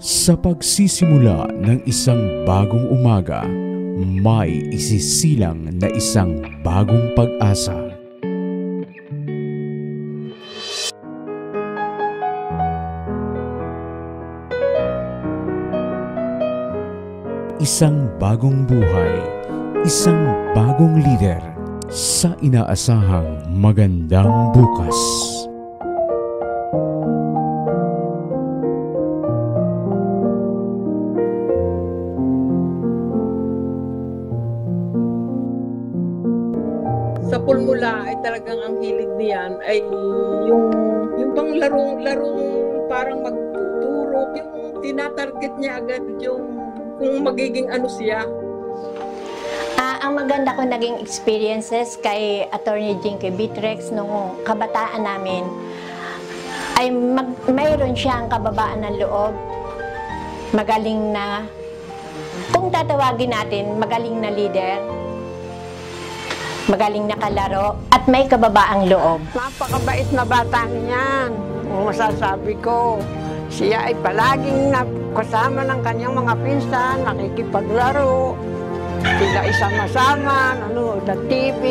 Sa pagsisimula ng isang bagong umaga, may isisilang na isang bagong pag-asa. Isang bagong buhay, isang bagong lider sa inaasahang magandang bukas. Sa Pulmula ay talagang ang hilig niyan ay yung pang larong parang magtuturo, yung tinatarget niya agad yung kung magiging ano siya. Ang maganda ko naging experiences kay Attorney Jinky Bitrex nung kabataan namin ay mayroon siyang kababaan ng loob, magaling na, kung tatawagin natin, magaling na leader, magaling na kalaro, at may kababaang loob. Napakabait na bata niyan. Kung masasabi ko, siya ay palaging kasama ng kanyang mga pinsan, nakikipaglaro. Sila isama-sama, nanonood ng TV,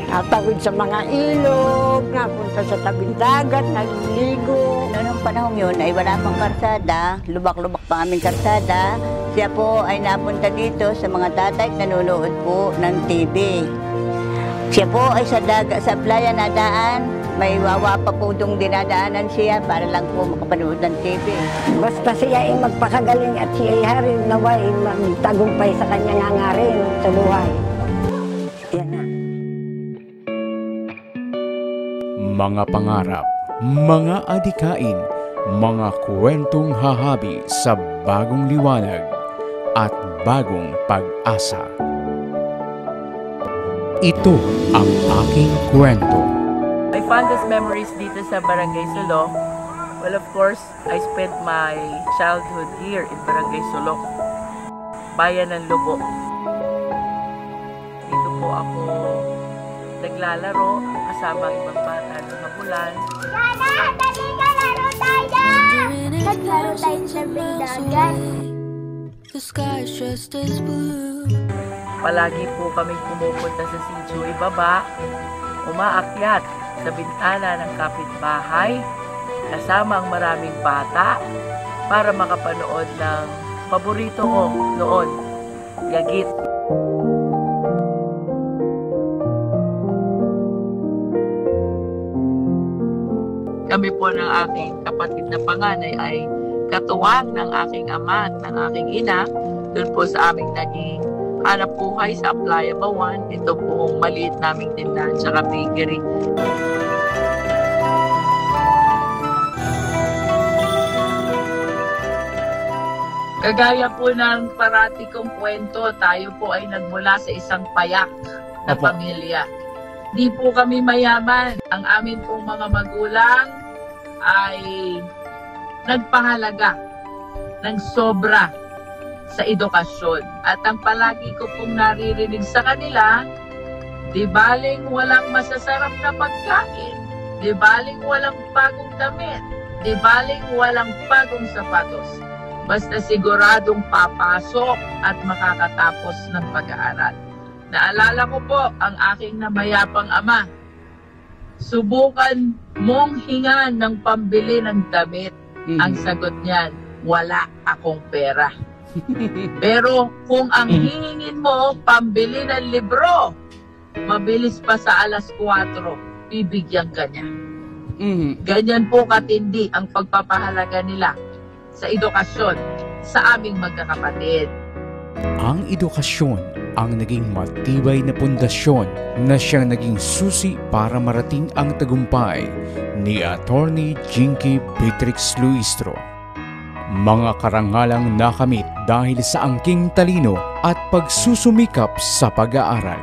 natawid sa mga ilog, napunta sa tabing dagat, naliligo. Noong panahon yun ay wala pang karsada, lubak-lubak pa aming karsada. Siya po ay napunta dito sa mga tatay nanonood po ng TV. Siya po ay sa playa na daan, may wawa pa po itong dinadaanan siya para lang po makapanood ng TV. Basta siya ay magpakagaling at siya ay harin naway magtagumpay sa kanyang hangarin sa buhay. Yan na. Mga pangarap, mga adikain, mga kwentong hahabi sa bagong liwanag at bagong pag-asa. Ito ang aking kwento. My fondest memories dito sa Barangay Sulok. Well, of course, I spent my childhood here in Barangay Sulok, Bayan ng Lubo. Dito po ako naglalaro kasama ibang bata ng magulan. Yana, dali ka laro tayo! Naglaro tayo sa dagat. The sky's just as blue. Palagi po kami pumupunta sa Sitio Ibaba, umaakyat sa bintana ng kapitbahay kasama ang maraming bata para makapanood ng paborito ko noon, Yagit. Kami po ng aking kapatid na panganay ay katuwang ng aking ama at ng aking ina doon po sa aming naging hanap buhay sa Playa Bawan. Ito pong maliit naming tindahan sa bakery. Kagaya po ng parati kong kwento, tayo po ay nagmula sa isang payak na pamilya. Di po kami mayaman. Ang amin pong mga magulang ay nagpahalaga ng sobra sa edukasyon. At ang palagi ko pong naririnig sa kanila, di baling walang masasarap na pagkain, di baling walang bagong damit, di baling walang bagong sapatos. Basta siguradong papasok at makakatapos ng pag-aaral. Naalala ko po ang aking namayapang ama. Subukan mong hingan ng pambili ng damit. Ang sagot niyan, wala akong pera. Pero kung ang hihingin mo, pambili ng libro, mabilis pa sa alas 4, bibigyan ka niya. Ganyan po katindi ang pagpapahalaga nila sa edukasyon sa aming magkakapatid. Ang edukasyon ang naging matibay na pundasyon na siyang naging susi para marating ang tagumpay ni Attorney Jinky Bitrex Luistro. Mga karangalang nakamit dahil sa angking talino at pagsusumikap sa pag-aaral.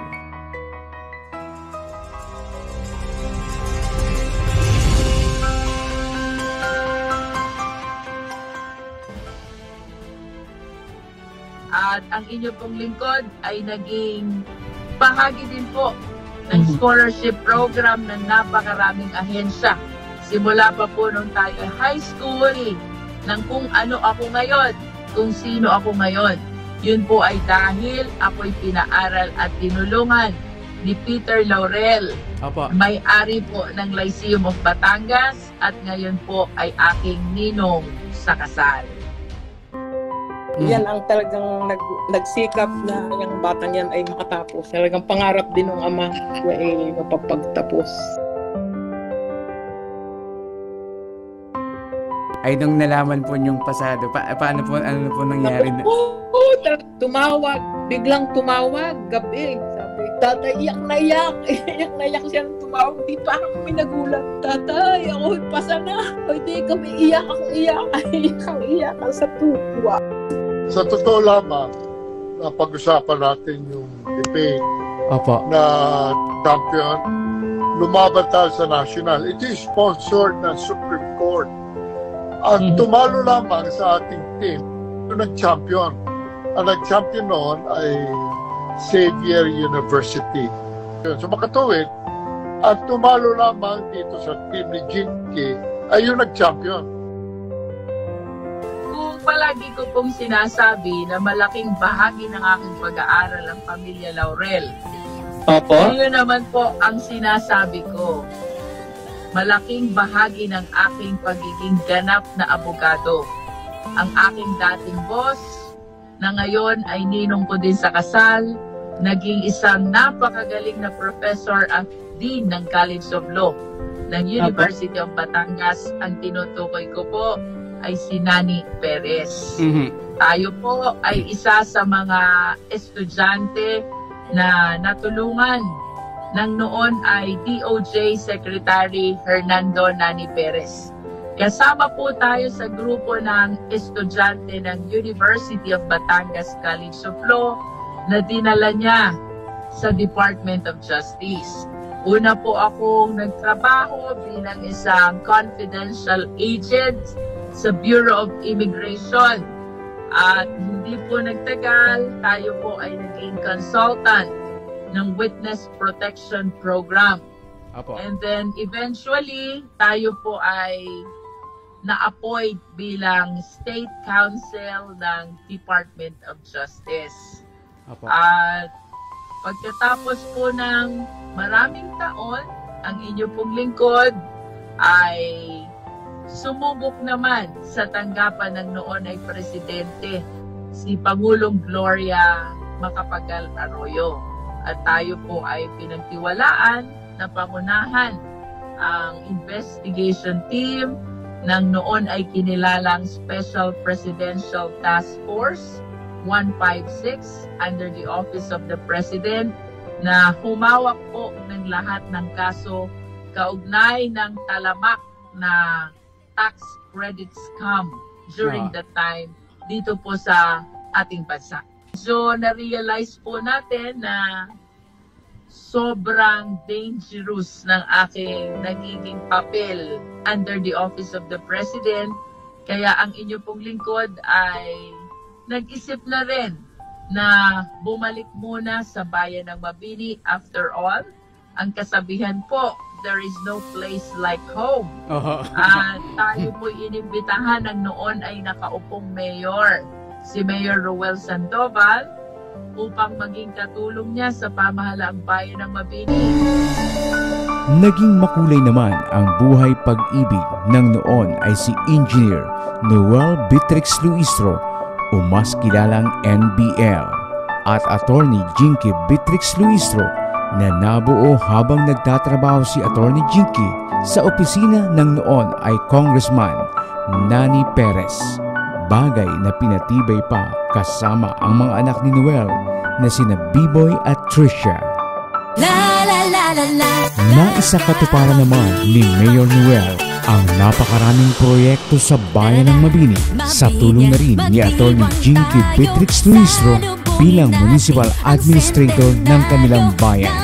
At ang inyo pong lingkod ay naging bahagi din po ng scholarship program ng napakaraming ahensya. Simula pa po nung tayo high school, ng kung ano ako ngayon, kung sino ako ngayon. Yun po ay dahil ako'y pinaaral at tinulungan ni Peter Laurel, may-ari po ng Lyceum of Batangas at ngayon po ay aking ninong sa kasal. Yan ang talagang nagsikap na yung batang yan ay makatapos. Talagang pangarap din ng ama ay mapapagtapos. Ay, nung nalaman po yung pasado, paano po, ano po nangyari? Tumawag, biglang tumawag, gabi. Sabi, tatay, iyak na iyak siya ng tumawag. Di parang kami nagulat. Tatay, ako pasa na. Hindi kami iyak sa tuwa. Sa totoo lamang, napag-usapan natin yung debate na champion, lumaban tayo sa national. Ito is sponsored ng Supreme Court. At tumalo lamang sa ating team yung nag-champion. Ang nag-champion noon ay Xavier University. So makatuwid, at tumalo lamang dito sa team ni Jinky ay yung nag-champion. Kung palagi ko pong sinasabi na malaking bahagi ng aking pag-aaral ang pamilya Laurel. Opo. Ngayon naman po ang sinasabi ko. Malaking bahagi ng aking pagiging ganap na abogado. Ang aking dating boss, na ngayon ay ninong ko din sa kasal, naging isang napakagaling na professor at dean ng College of Law ng University of Batangas. Ang tinutukoy ko po ay si Nani Perez. Tayo po ay isa sa mga estudyante na natulungan ng noon ay DOJ Secretary Hernando Nani Perez. Kasama po tayo sa grupo ng estudyante ng University of Batangas College of Law na dinala niya sa Department of Justice. Una po akong nagtrabaho bilang isang confidential agent sa Bureau of Immigration. At hindi po nagtagal, tayo po ay naging consultant ng Witness Protection Program. And then eventually, tayo po ay na-appoint bilang State Counsel ng Department of Justice. At pagkatapos po ng maraming taon, ang inyo pong lingkod ay sumubok naman sa tanggapan ng noon ay Presidente, si Pangulong Gloria Macapagal Arroyo. At tayo po ay pinagtiwalaan na pangunahan ang investigation team ng noon ay kinilalang Special Presidential Task Force 156 under the Office of the President na humawak po ng lahat ng kaso kaugnay ng talamak na tax credit scam during the time dito po sa ating bansa. So, na-realize po natin na sobrang dangerous ng aking nagiging papel under the Office of the President. Kaya ang inyo pong lingkod ay nag-isip na rin na bumalik muna sa bayan ng Mabini. After all, ang kasabihan po, there is no place like home. At tayo po inimbitahan ng noon ay nakaupong mayor, si Mayor Roel Sandoval, upang maging katulong niya sa pamahalaang bayan ng Mabini. Naging makulay naman ang buhay pag-ibig ng noon ay si Engineer Noel Beatrix Luistro o mas kilalang NBL at Attorney Jinky Beatrix Luistro na nabuo habang nagtatrabaho si Attorney Jinky sa opisina ng noon ay Congressman Nani Perez. Bagay na pinatibay pa kasama ang mga anak ni Noel na sina B-Boy at Trisha. Naisakatuparan naman ni Mayor Noel ang napakaraming proyekto sa bayan ng Mabini sa tulong na rin ni Atty. Jinky Beatrix Luistro bilang Municipal Administrator ng kanilang bayan.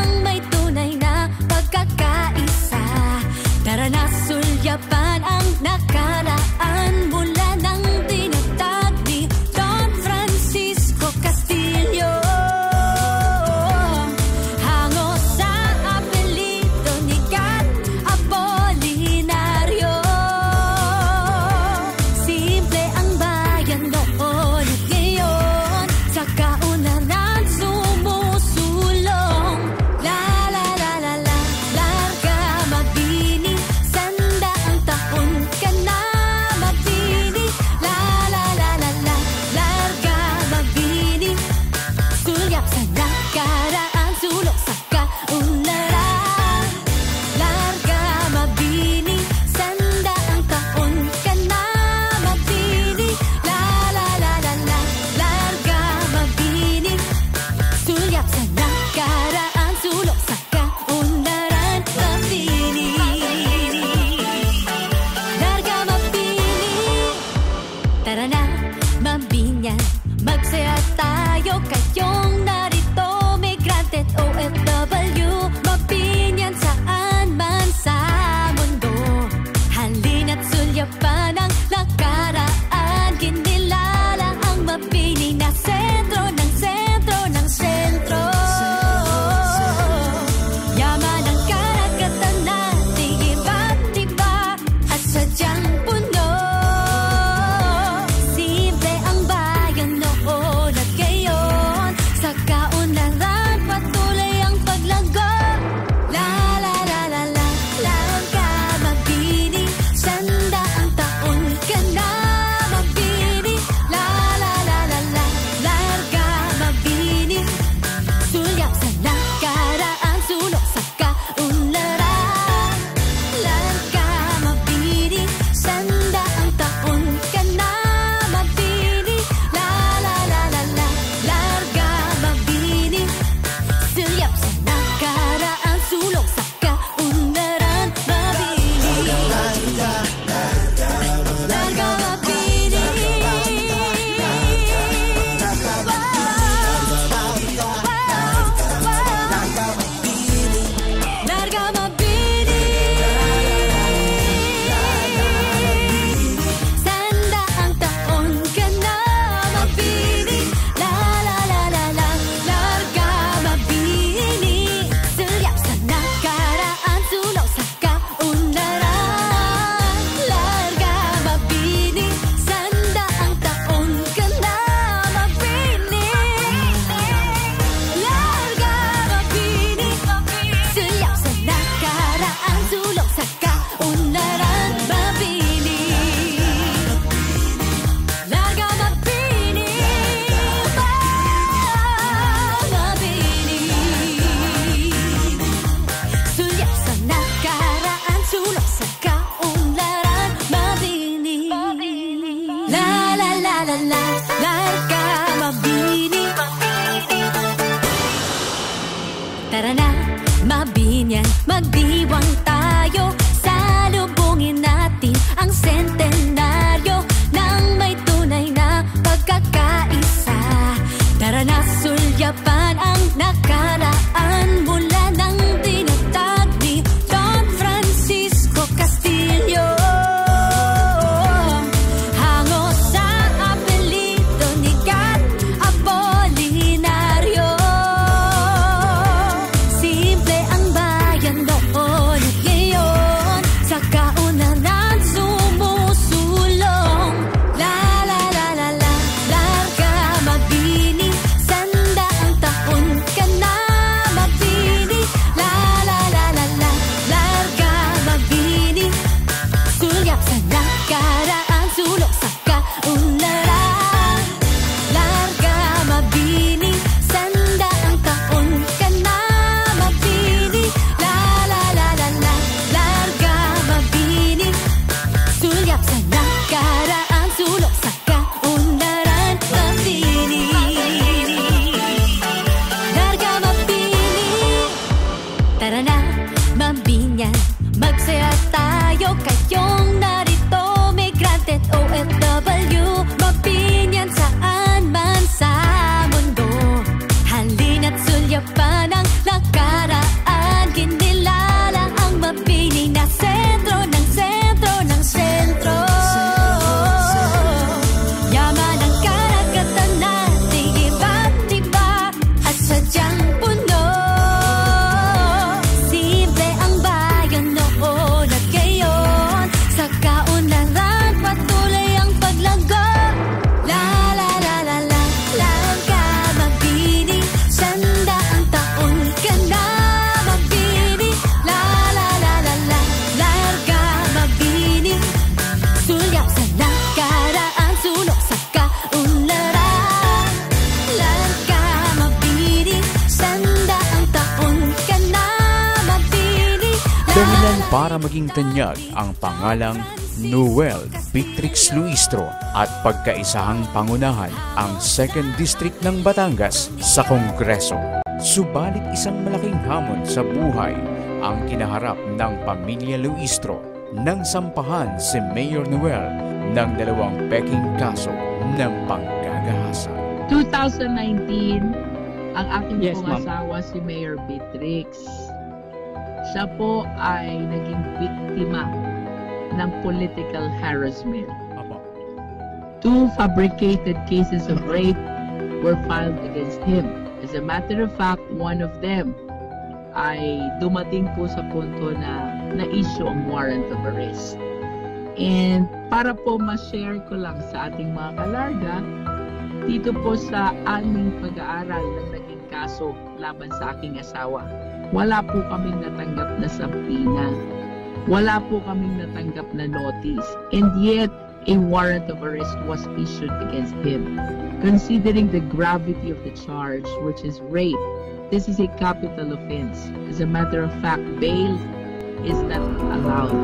Simple Tara na, mabinyan, magsaya tayo. Kayong narito, migrante't OFW. Mabinyan saan man sa mundo. Halina't sulyapan ang nakaraan. Kinilala ang mabini na sentro ng sentro ng sentro. Yaman ang karagatan nating iba't iba at sadyang puno. Simple ang bayan noon at ngayon. Sa kaunlaran patuloy ang paglago. La la la la la, larga mabini. Sandaang taon ka na mabini. La la la la la, larga mabini. Sulyap sa nakaraan, sulok sa kaunlaran. Larga mabini. Sandaang taon ka na mabini. La la la la la, larga mabini. Sulyap sa nakaraan, sulok sa kaunlaran. Mabini. Larga mabini. Larga mabini. Sandaang taon ka na mabini. La la la la la, larga mabini. Sulyap sa nakaraan, sulok sa kaunlaran. Larga mabini. Sandaang taon ka na mabini. Larga mabini. Sulyap sa nakaraan, sulok sa kaunlaran. Mabini. Larga mabini. Mabini. Sulyap sa nakaraan, sulok sa kaunlaran. Mabini. La la la la la, larga mabini. Tara na, mabinyan, magdiwang tayo. Salubungin natin ang sentenaryo ng may tunay na pagkakaisa. Tara na, sulyapan ang nakaraan mula ng tinatag ni Don Francisco Castillo. Hango sa apelyido ni Gat Apolinario. Simple ang bayan noon at ngayon. Sa kaunaran sumusulong. La la la la la, larga mabini. Sandaang taon ka na mabini. La la la la la, larga mabini. Sulyap sa nakaraan, sulok sa kaunlaran. Larga mabini. Sandaang taon ka na mabini. La la la la la, larga mabini. Sulyap sa nakaraan, sulok sa kaunlaran. Mabini. Larga mabini. Tara na, mabinyan, magsaya tayo. Kayong narito, migrante't OFW. Mabinyan saan man sa mundo. Halina't sulyapan ang nakaraan. Kinilala ang mabini na sentro ng sentro ng sentro. Yaman ang karagatan nating iba't iba at sadyang puno. Simple ang bayan noon at ngayon. Sa kaunlaran patuloy ang paglago. La la la la la, larga mabini. Sandaang taon ka na mabini. La la la la la, larga mabini. Sulyap sa nakaraan, sulok sa kaunlaran. Larga mabini. Sandaang taon ka na mabini. Dahilan para maging tanyag ang pangalang Noel Beatrix Luistro at pagkaisahang pangunahan ang 2nd District ng Batangas sa Kongreso. Subalit isang malaking hamon sa buhay ang kinaharap ng pamilya Luistro. Nang sampahan si Mayor Noel ng dalawang peking kaso ng panggagahasa. 2019, ang aking Yes, pong ma'am. asawa si Mayor Beatrix. Siya po ay naging biktima ng political harassment. Apo. 2 fabricated cases of rape were filed against him. As a matter of fact, one of them ay dumating po sa punto na na-issue ang warrant of arrest. And para po ma-share ko lang sa ating mga kalarga, dito po sa aming pag-aaral ng naging kaso laban sa aking asawa, wala po kaming natanggap na subpoena. Wala po kaming natanggap na notice. And yet, a warrant of arrest was issued against him. Considering the gravity of the charge, which is rape, this is a capital offense. As a matter of fact, bail is not allowed.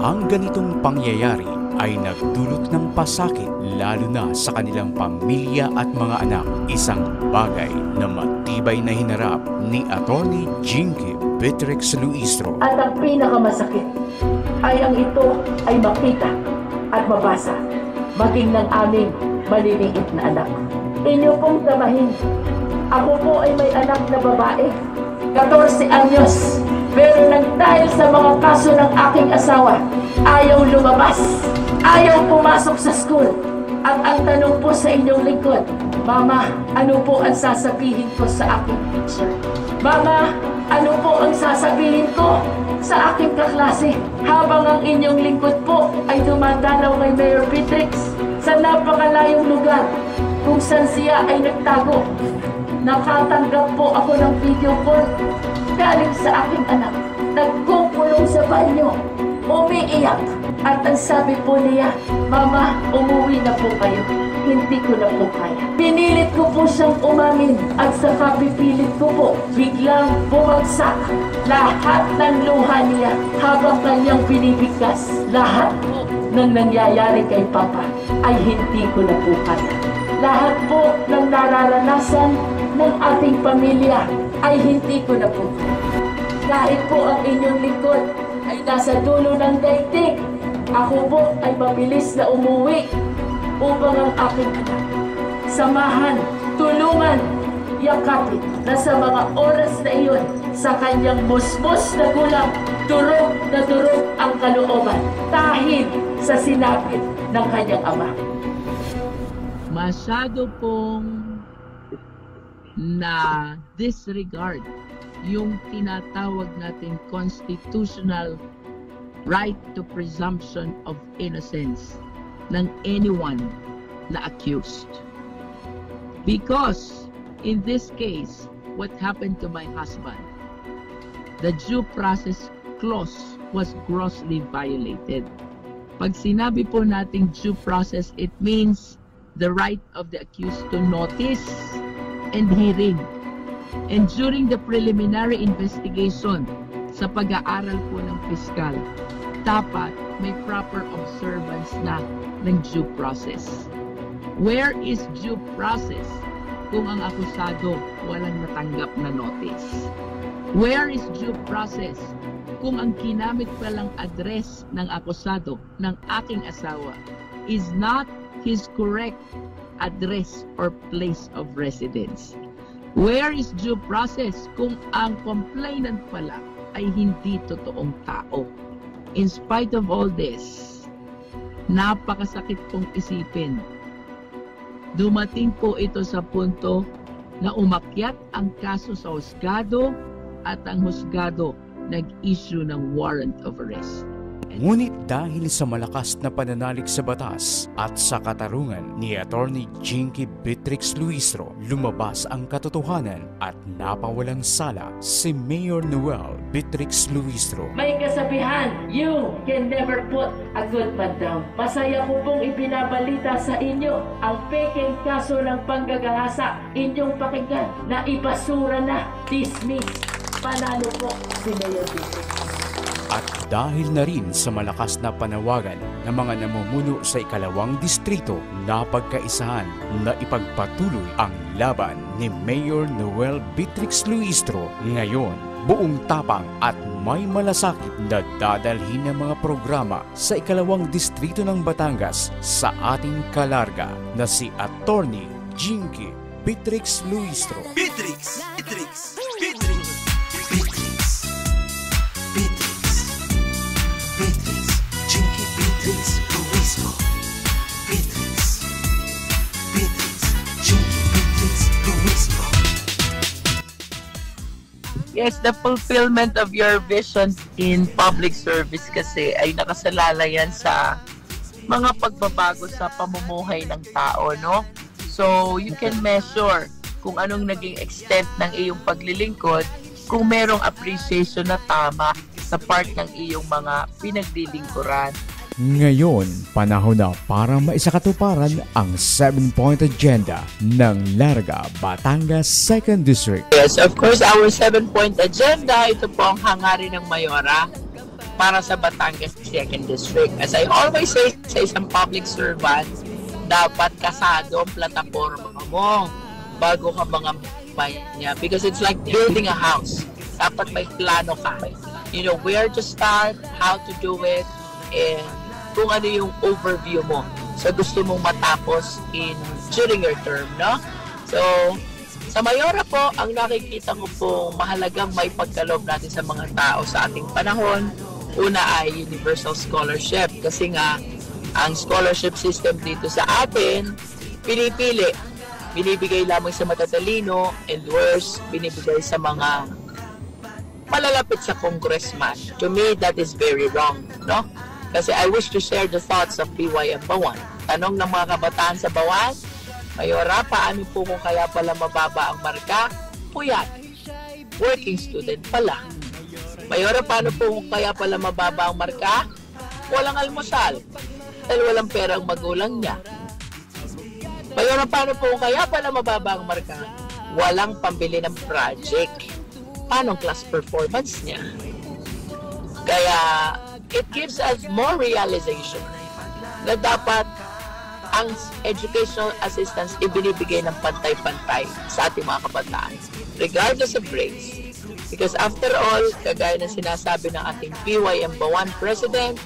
Ang ganitong pangyayari ay nagdulot ng pasakit lalo na sa kanilang pamilya at mga anak. Isang bagay na matibay na hinarap ni Atty. Jinky Beatrix Luistro. At ang pinakamasakit ay ang ito ay makita at mabasa maging ng aming maliliit na anak. Inyo pong tamahin, ako po ay may anak na babae, 14 anyos. Pero nang dahil sa mga kaso ng aking asawa, ayaw lumabas, ayaw pumasok sa school. At ang tanong po sa inyong lingkod, Mama, ano po ang sasabihin ko sa aking teacher? Mama, ano po ang sasabihin ko sa aking kaklase? Habang ang inyong lingkod po ay dumadalaw kay Mayor Beatrix sa napakalayong lugar kung saan siya ay nagtago. Nakatanggap po ako ng video call galing sa aking anak. Nagkukulong sa banyo, umiiyak. At ang sabi po niya, Mama, umuwi na po kayo. Hindi ko na po kaya. Pinilit ko po siyang umamin at saka pipilit ko po biglang bumagsak lahat ng luha niya habang kanyang binibigkas. Lahat po ng nangyayari kay Papa ay hindi ko na po kaya. Lahat po ng nararanasan ng ating pamilya ay hindi ko na po kaya. Kahit po ang inyong lingkod ay nasa dulo ng daigdig, ako po ay mabilis na umuwi upang ang aking anak samahan, tulungan, yakapin na sa mga oras na iyon sa kanyang musmos na gulang, durog na durog ang kalooban dahil sa sinapit ng kanyang ama. Masyado pong na disregard yung tinatawag natin constitutional right to presumption of innocence ng anyone na accused. Because in this case, what happened to my husband, the due process clause was grossly violated. Pag sinabi po nating due process, it means the right of the accused to notice and hearing. And during the preliminary investigation, sa pag-aaral po ng piskal, dapat may proper observance na ng due process. Where is due process kung ang akusado walang natanggap na notice? Where is due process kung ang kinamit palang address ng akusado ng aking asawa is not his correct address or place of residence? Where is due process kung ang complainant pala ay hindi totoong tao? In spite of all this, napakasakit pong isipin. Dumating po ito sa punto na umakyat ang kaso sa husgado at ang husgado nag-issue ng warrant of arrest. Ngunit dahil sa malakas na pananalig sa batas at sa katarungan ni Atty. Jinky Beatrix Luistro, lumabas ang katotohanan at napawalang sala si Mayor Noel Beatrix Luistro. May kasabihan, you can never put a good man down. Masaya ko pong ibinabalita sa inyo ang peking kaso ng panggagahasa. Inyong pakinggan na ibasura na, dismiss. Panalo po si Mayor Beatrix. At dahil na rin sa malakas na panawagan ng mga namumuno sa ikalawang distrito, napagkaisahan na ipagpatuloy ang laban ni Mayor Noel Beatrix Luistro. Ngayon buong tapang at may malasakit na dadalhin ng mga programa sa ikalawang distrito ng Batangas sa ating kalarga na si Attorney Jinky Beatrix Luistro. Beatrix! Beatrix! Beatrix! Beatrix! Beatrix! Beatrix! Jinky Beatrix Luistro. Beatrix! Beatrix! Jinky Beatrix Luistro. Yes, the fulfillment of your vision in public service kasi ay nakasalalay yan sa mga pagbabago sa pamumuhay ng tao, no? So, you can measure kung anong naging extent ng iyong paglilingkod kung merong appreciation na tama sa part ng iyong mga pinaglilingkuran. Ngayon, panahon na para maisakatuparan ang 7-point agenda ng Larga, Batangas 2nd District. Yes, of course, our 7-point agenda, ito po ang hangarin ng Mayora para sa Batangas 2nd District. As I always say sa isang public servant, dapat kasado ang plataforma mo bago ka mga niya. Because it's like building a house. Dapat may plano ka. You know, where to start, how to do it, and kung ano yung overview mo sa gusto mong matapos during your term, no? So, sa Mayora po, ang nakikita ko po mahalagang may pagkaloob natin sa mga tao sa ating panahon. Una ay universal scholarship kasi nga ang scholarship system dito sa atin, pinipili. Binibigay lamang sa matatalino and worse, binibigay sa mga malalapit sa congressman. To me, that is very wrong, no? Kasi I wish to share the thoughts of BYM Bawan. Tanong ng mga kabataan sa Bawan, Mayora, paano po kung kaya pala mababa ang marka? Puyat. Working student pala. Mayora, paano po kung kaya pala mababa ang marka? Walang almusal. Dahil walang pera ang magulang niya. Mayora, paano po kung kaya pala mababa ang marka? Walang pambili ng project. Paano class performance niya? Kaya, it gives us more realization na dapat ang educational assistance ibinibigay ng pantay-pantay sa ating mga kabataan, regardless of grades. Because after all, kagaya ng sinasabi ng ating BYM Bawan President,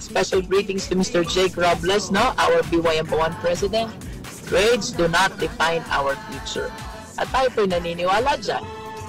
special greetings to Mr. Jake Robles, no? Our BYM Bawan President, grades do not define our future. At tayo po'y naniniwala dyan.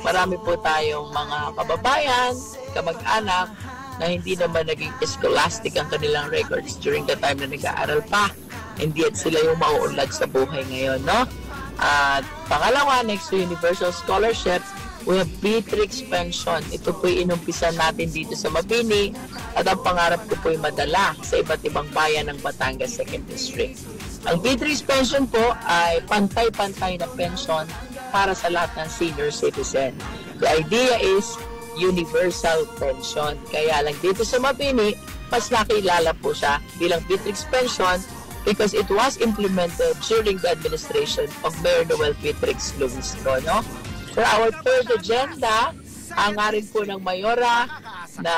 Marami po tayong mga kababayan, kamag-anak, na hindi naman naging scholastic ang kanilang records during the time na nag-aaral pa. Hindi at sila yung mauunlad sa buhay ngayon, no? At pangalawa, next to universal scholarship, we have Beatrix Pension. Ito po'y inumpisan natin dito sa Mabini at ang pangarap ko po'y madala sa iba't ibang bayan ng Batangas 2nd District. Ang Beatrix Pension po ay pantay-pantay na pension para sa lahat ng senior citizen. The idea is universal pension. Kaya lang dito sa Mabini, mas nakilala po siya bilang Beatrix Pension because it was implemented during the administration of Mayor Noel Beatrix Luistro, no? For our third agenda, hangarin po ng Mayora na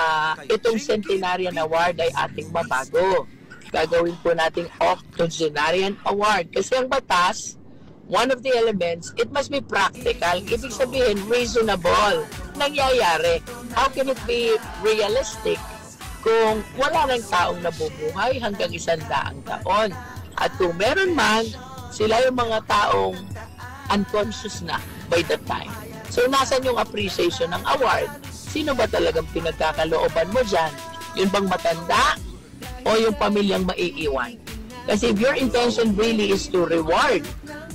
itong Centenarian Award ay ating matago. Gagawin po nating Octogenarian Award kasi ang batas, one of the elements, it must be practical. Ibig sabihin, reasonable. Nangyayari. How can it be realistic kung wala ng taong nabubuhay hanggang 100 taon? At kung meron man, sila yung mga taong unconscious na by that time. So, nasan yung appreciation ng award? Sino ba talagang pinagkakalooban mo dyan? Yun bang matanda? O yung pamilyang maiiwan? Kasi if your intention really is to reward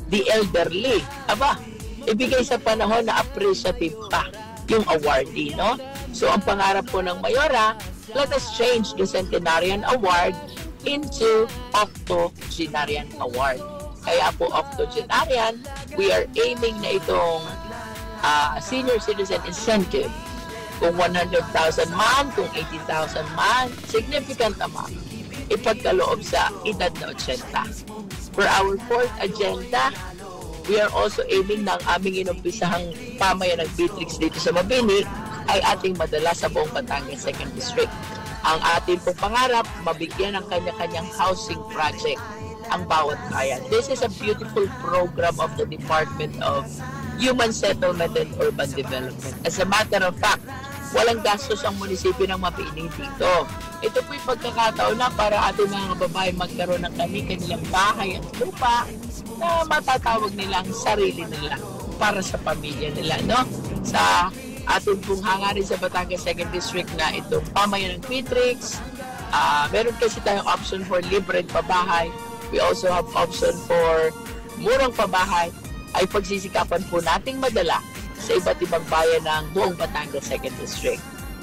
the elderly, ibigay sa panahon na appreciative pa yung awardee, no? So, ang pangarap po ng Mayora, let us change the Centenarian Award into Octogenarian Award. Kaya po, Octogenarian, we are aiming na itong senior citizen incentive. Kung 100,000 man, kung 80,000 man, significant amount, ipagkaloob sa edad na 80. For our fourth agenda, we are also aiming na ang aming inumpisahang pamayan ng Beatrix dito sa Mabini ay ating madala sa buong Batangas 2nd District. Ang ating pong pangarap, mabigyan ng kanya-kanyang housing project ang bawat bayan. This is a beautiful program of the Department of human settlement and urban development. As a matter of fact, walang gastos ang munisipyo ng Mabini dito. Ito po yung pagkakataon na para ating mga babae magkaroon ng kanilang bahay at lupa na matatawag nilang sarili nila para sa pamilya nila, no? Sa ating pong hangarin sa Batangas 2nd District na itong pamayan ng Beatrix, meron kasi tayong option for libreng pabahay. We also have option for murang pabahay, ay pagsisikapan po nating madala sa iba't ibang bayan ng buong Batangas 2nd District.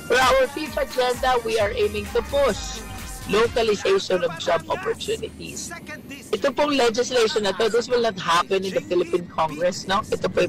For our fifth agenda, we are aiming to push localization of job opportunities. Ito pong legislation na to, this will not happen in the Philippine Congress, no? Ito po ay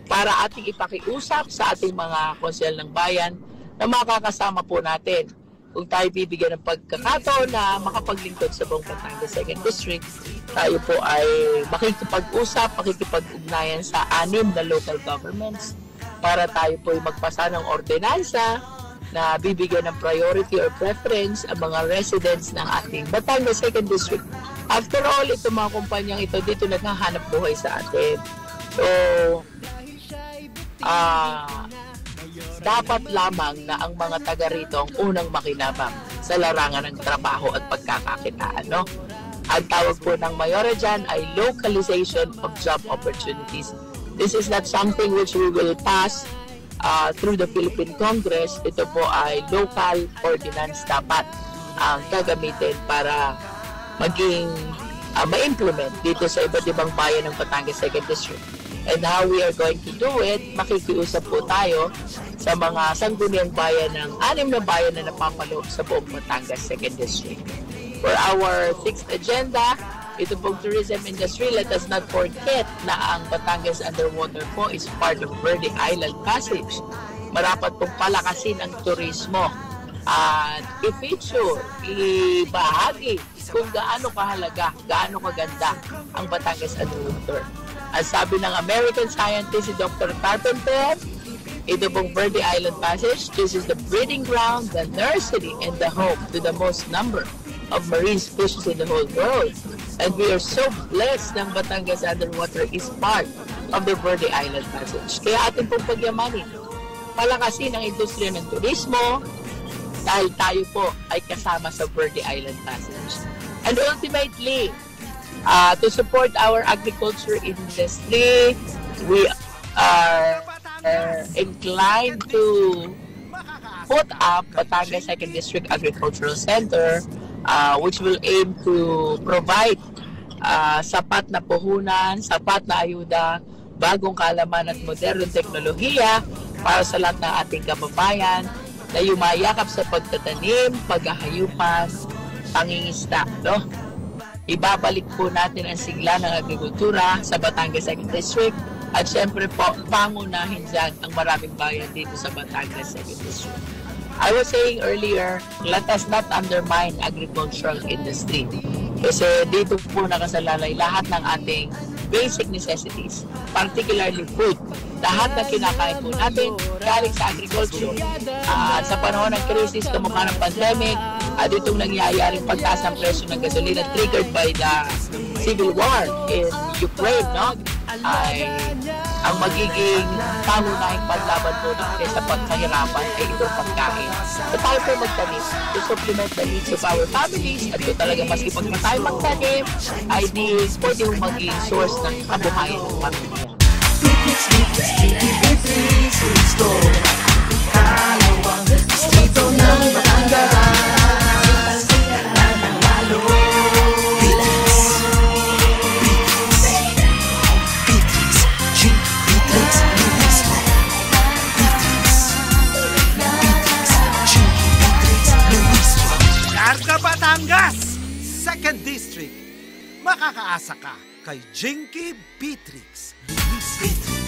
para ating ipakiusap sa ating mga konsel ng bayan na makakasama po natin. Kung tayo bibigyan ng pagkakataon na makapaglingkod sa buong Batangas 2nd District, tayo po ay makikipag-usap, makikipag-ugnayan sa 6 na local governments para tayo po ay magpasa ng ordinansa na bibigyan ng priority or preference ang mga residents ng ating Batangas 2nd District. After all, ito mga kumpanyang ito dito naghahanap buhay sa atin. So, dapat lamang na ang mga taga rito ang unang makinabang sa larangan ng trabaho at pagkakakitaan, no? Ang tawag po ng mayora dyan ay localization of job opportunities. This is not something which we will pass through the Philippine Congress. Ito po ay local ordinance dapat ang gagamitin para maging ma-implement dito sa iba't ibang bayan ng Batangas 2nd District. And how we are going to do it, makikiusap po tayo sa mga sangguniang bayan ng 6 na bayan na napapalo sa buong Batangas 2nd District. For our 6th agenda, ito pong tourism industry, let us not forget na ang Batangas Underwater po is part of Verde Island Passage. Marapat pong palakasin ang turismo at i-feature, ibahagi kung gaano kahalaga, gaano kaganda ang Batangas Underwater. As sabi ng American scientist si Dr. Carpenter, ito pong Verde Island Passage, this is the breeding ground, the nursery, and the home to the most number of marine species in the whole world. And we are so blessed ng Batangas Underwater is part of the Verde Island Passage. Kaya ating pong pagyamanin, palakasin ang industriya ng turismo dahil tayo po ay kasama sa Verde Island Passage. And ultimately, to support our agriculture industry, we are inclined to put up Batangas 2nd District Agricultural Center, which will aim to provide sapat na puhunan, sapat na ayuda, bagong kaalaman at modernong teknolohiya para sa lahat ng ating kababayan na yumayakap sa pagtatanim, paghahayupan, pangingisda, no? Ibabalik po natin ang sigla ng agrikultura sa Batangas 2nd District at syempre po, pangunahin dyan ang maraming bayan dito sa Batangas 2nd District. I was saying earlier, let us not undermine agricultural industry. Kasi dito po nakasalalay lahat ng ating basic necessities, particularly food. Lahat na kinakain po natin galing sa agriculture. Sa panahon ng krisis, kamukha ng pandemic, at itong nangyayaring pagtaas ng presyo ng gasolina triggered by the civil war in Ukraine, no? Ay ang magiging pangunahing panlaban po natin sa pagkahirapan ay itong pagkain. So tayo po magtanim to supplement the needs of our families at kung talaga maski pag tayo magtanim ay di pwede yung maging source ng kabuhayan ng pamilya. Batangas 2nd District. Makakaasa ka kay Jinky Beatrix. Luis Beatrix.